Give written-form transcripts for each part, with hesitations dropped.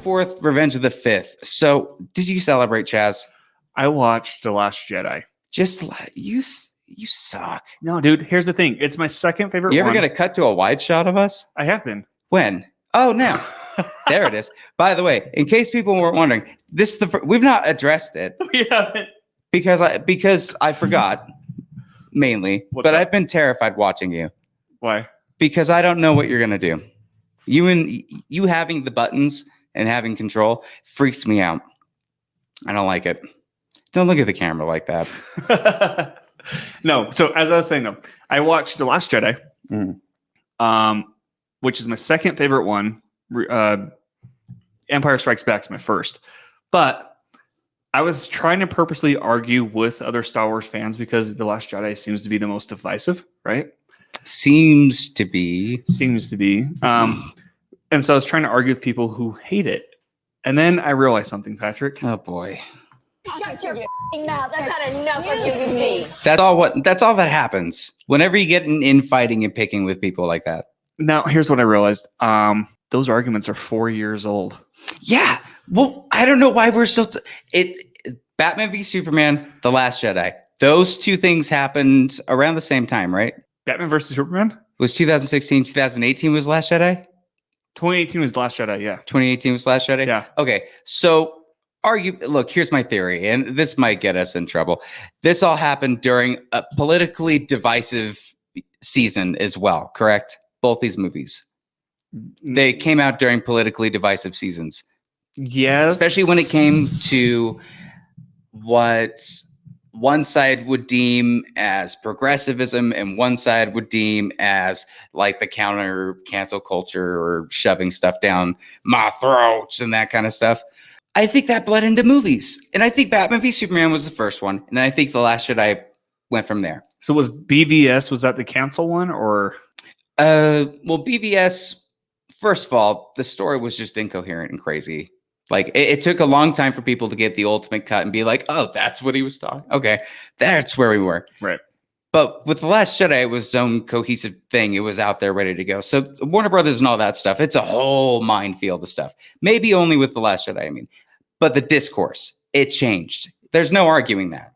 4th, Revenge of the 5th. So, did you celebrate, Chaz? I watched The Last Jedi. You suck. No, dude, here's the thing. It's my second favorite You ever one. going to cut to a wide shot of us? I have been. When? Oh, now. There it is. By the way, in case people weren't wondering, this is we've not addressed it. We haven't. Because I forgot, mainly. But up? I've been terrified watching you. Why? Because I don't know what you're going to do. You having the buttons and having control freaks me out. I don't like it. Don't look at the camera like that. No. So as I was saying, though, I watched The Last Jedi, which is my second favorite one. Empire Strikes Back is my first. But I was trying to purposely argue with other Star Wars fans because The Last Jedi seems to be the most divisive, right? Seems to be. And so I was trying to argue with people who hate it. And then I realized something, Patrick. Oh, boy. Shut your mouth. I've had enough of you and me. That's all that happens whenever you get in infighting and picking with people like that. Now, here's what I realized. Those arguments are 4 years old. Yeah. Well, I don't know why we're still... Batman v Superman, The Last Jedi. Those two things happened around the same time, right? Batman versus Superman? Was 2016, 2018 was Last Jedi? 2018 was The Last Jedi, yeah. 2018 was Last Jedi? Yeah. Okay, so look, here's my theory, and this might get us in trouble. This all happened during a politically divisive season as well, correct? Both these movies. They came out during politically divisive seasons. Yes. Especially when it came to what one side would deem as progressivism and one side would deem as like the counter cancel culture or shoving stuff down my throats and that kind of stuff. I think that bled into movies. And I think Batman v Superman was the first one. And I think The Last Jedi went from there. So was BVS, was that the cancel one or? Well, BVS, first of all, the story was just incoherent and crazy. Like it took a long time for people to get the ultimate cut and be like, oh, that's what he was talking. Okay, that's where we were. Right. But with The Last Jedi, it was its own cohesive thing. It was out there ready to go. So Warner Brothers and all that stuff, it's a whole minefield of stuff. Maybe only with The Last Jedi, I mean. But the discourse, it changed. There's no arguing that.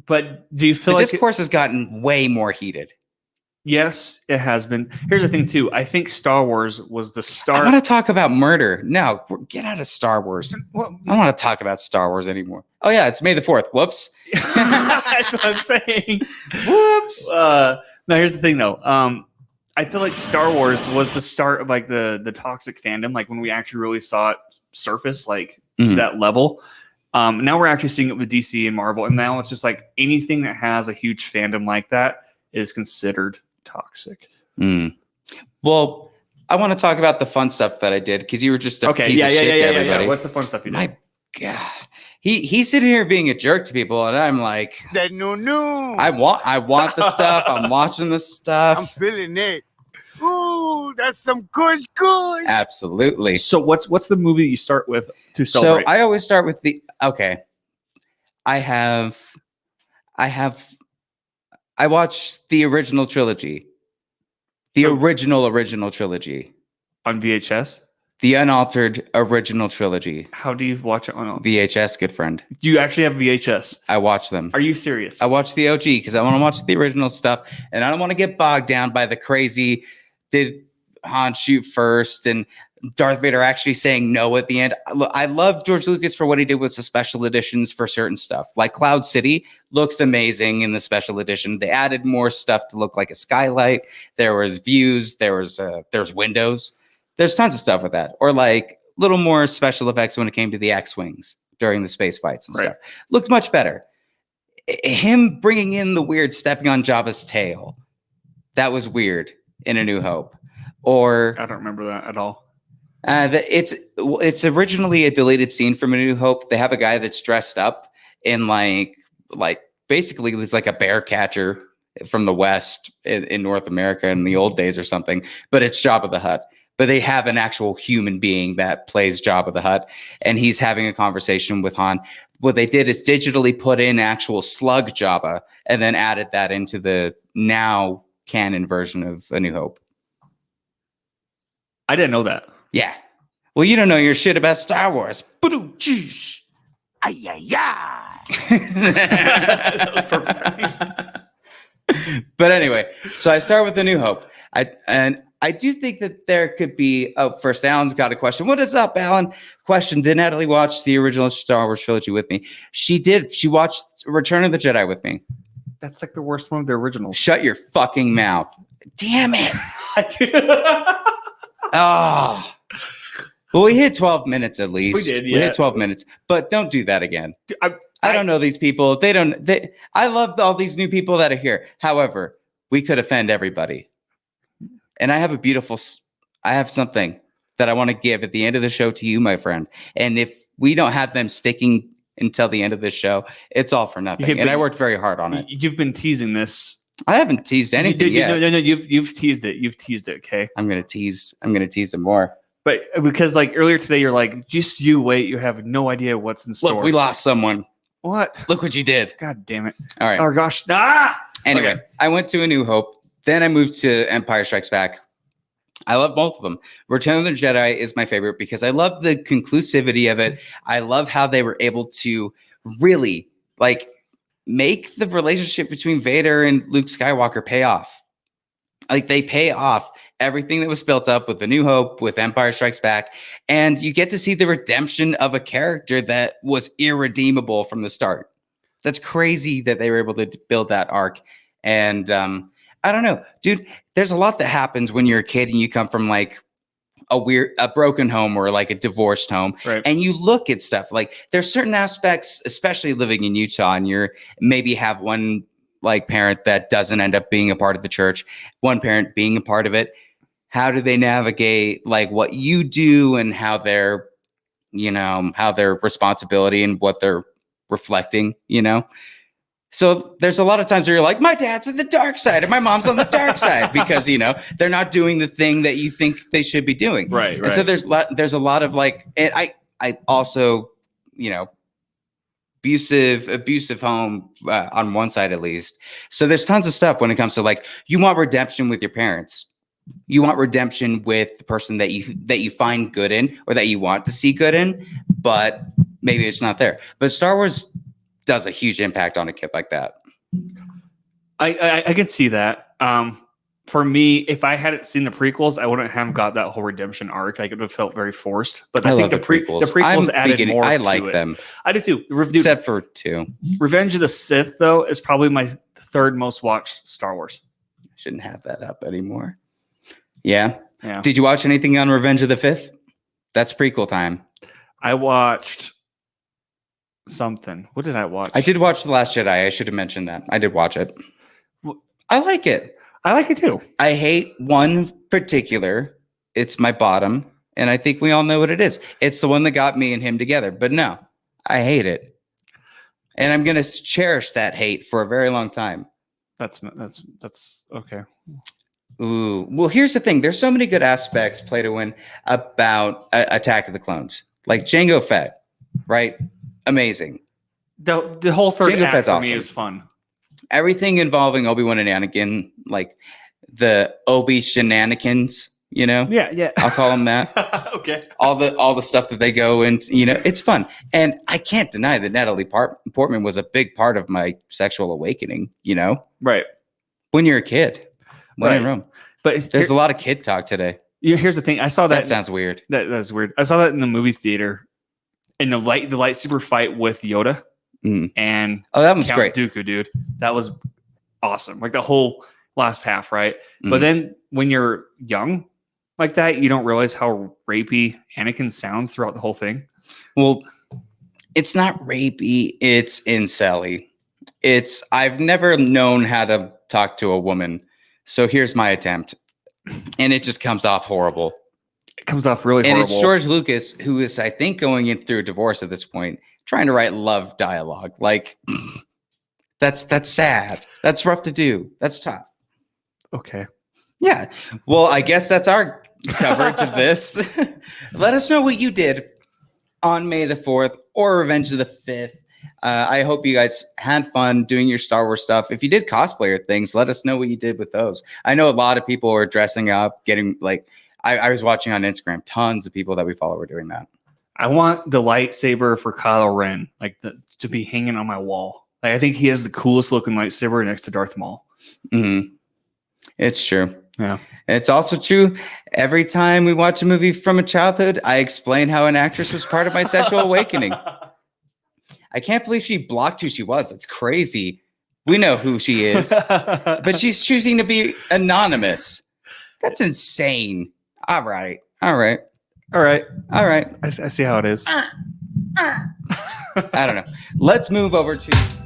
But do you feel the like discourse has gotten way more heated? Yes, it has been. Here's the thing, too. I think Star Wars was the start. I want to talk about murder. No, get out of Star Wars. I don't want to talk about Star Wars anymore. Oh, yeah, it's May the 4th. Whoops. That's what I'm saying. Whoops. No, here's the thing, though. I feel like Star Wars was the start of like the toxic fandom, like when we actually really saw it surface, like to that level. Now we're actually seeing it with DC and Marvel, and now it's just like anything that has a huge fandom like that is considered toxic. Well, I want to talk about the fun stuff that I did because you were just a piece of shit to everybody. What's the fun stuff you did? My God, he's sitting here being a jerk to people, and I'm like, no. I want the stuff. I'm watching the stuff. I'm feeling it. Ooh, that's some good. Absolutely. So what's the movie you start with to celebrate? So I always start with I watched the original trilogy. The original trilogy. On VHS? The unaltered original trilogy. How do you watch it on VHS, good friend. Do you actually have VHS? I watch them. Are you serious? I watch the OG because I want to watch the original stuff, and I don't want to get bogged down by the crazy, did Han shoot first, and Darth Vader actually saying no at the end. I love George Lucas for what he did with the special editions for certain stuff. Like Cloud City looks amazing in the special edition. They added more stuff to look like a skylight. There was views. There's windows. There's tons of stuff with that. Or like little more special effects when it came to the X-Wings during the space fights and stuff. Looked much better. Him bringing in the weird stepping on Jabba's tail. That was weird in A New Hope. Or I don't remember that at all. It's originally a deleted scene from A New Hope. They have a guy that's dressed up in like basically he's like a bear catcher from the West in North America in the old days or something, but it's Jabba the Hutt. But they have an actual human being that plays Jabba the Hutt, and he's having a conversation with Han. What they did is digitally put in actual slug Jabba and then added that into the now canon version of A New Hope. I didn't know that. Yeah. Well, you don't know your shit about Star Wars. Ay, ay, ay. That was perfect. But anyway, so I start with A New Hope. I do think that there could be. Oh, first, Alan's got a question. What is up, Alan? Question: did Natalie watch the original Star Wars trilogy with me? She did. She watched Return of the Jedi with me. That's like the worst one of the originals. Shut your fucking mouth! Damn it! Oh. Well, we hit 12 minutes at least. We did, We yeah. hit 12 minutes, but don't do that again. I don't know these people. I love all these new people that are here. However, we could offend everybody. And I have something that I want to give at the end of the show to you, my friend. And if we don't have them sticking until the end of the show, it's all for nothing. And I worked very hard on it. You've been teasing this. I haven't teased anything yet. No. You've teased it. You've teased it. Okay. I'm gonna tease them more. But because like earlier today, you're like, just you wait. You have no idea what's in store. Look, we lost someone. What? Look what you did. God damn it. All right. Oh gosh. Ah! Anyway, Okay. I went to A New Hope. Then I moved to Empire Strikes Back. I love both of them. Return of the Jedi is my favorite because I love the conclusivity of it. I love how they were able to really like make the relationship between Vader and Luke Skywalker pay off. Like they pay off everything that was built up with A New Hope, with Empire Strikes Back, and you get to see the redemption of a character that was irredeemable from the start. That's crazy that they were able to build that arc. And I don't know, dude, there's a lot that happens when you're a kid and you come from like a broken home or like a divorced home. Right. And you look at stuff like there's certain aspects, especially living in Utah, and you're maybe have one like parent that doesn't end up being a part of the church, one parent being a part of it. How do they navigate like what you do and how their responsibility and what they're reflecting, So there's a lot of times where you're like, my dad's on the dark side and my mom's on the dark side because, they're not doing the thing that you think they should be doing. Right. And so there's a lot of like, and I also, abusive home on one side at least. So there's tons of stuff when it comes to like, you want redemption with your parents. You want redemption with the person that you find good in or that you want to see good in, but maybe it's not there. But Star Wars does a huge impact on a kid like that. I can see that. For me, if I hadn't seen the prequels, I wouldn't have got that whole redemption arc. I would have felt very forced. But I think the prequels added more. I like to it. them. I do too. Except for 2. Revenge of the Sith, though, is probably my third most watched Star Wars. I shouldn't have that up anymore. Yeah. Yeah. Did you watch anything on Revenge of the Fifth? That's prequel time. I watched something. What did I watch? I did watch The Last Jedi. I should have mentioned that. I did watch it. I like it. I like it too. I hate one particular. It's my bottom. And I think we all know what it is. It's the one that got me and him together. But no, I hate it. And I'm going to cherish that hate for a very long time. That's okay. Ooh. Well, here's the thing. There's so many good aspects, Play to Win, about Attack of the Clones. Like Jango Fett, right? Amazing. The whole third Jango act Fett's for me awesome. is fun. Everything involving Obi-Wan and Anakin, like the Obi shenanigans, Yeah. I'll call them that. Okay. All the stuff that they go into, it's fun. And I can't deny that Natalie Portman was a big part of my sexual awakening, Right. when you're a kid, when Right. in Rome. But There's a lot of kid talk today. here's the thing. I saw that. That sounds weird. That's weird. I saw that in the movie theater, in the lightsaber fight with Yoda and Oh, that was Count great. Dooku, dude. That was awesome. Like the whole last half, right? But then when you're young like that, you don't realize how rapey Anakin sounds throughout the whole thing. Well, it's not rapey. It's incel-y. I've never known how to talk to a woman. So here's my attempt. And it just comes off horrible. It comes off really And horrible. it's George Lucas, who is, I think, going in through a divorce at this point, trying to write love dialogue. Like, that's sad. That's rough to do. That's tough. Okay. Yeah. Well, I guess that's our coverage of this. Let us know what you did on May the 4th or Revenge of the 5th. I hope you guys had fun doing your Star Wars stuff. If you did cosplayer things, let us know what you did with those. I know a lot of people are dressing up, getting like, I was watching on Instagram, tons of people that we follow were doing that. I want the lightsaber for Kylo Ren, to be hanging on my wall. Like, I think he has the coolest looking lightsaber next to Darth Maul. Mm-hmm. It's true. Yeah. It's also true. Every time we watch a movie from a childhood, I explain how an actress was part of my sexual awakening. I can't believe she blocked who she was. It's crazy. We know who she is, but she's choosing to be anonymous. That's insane. All right. I see how it is. I don't know. Let's move over to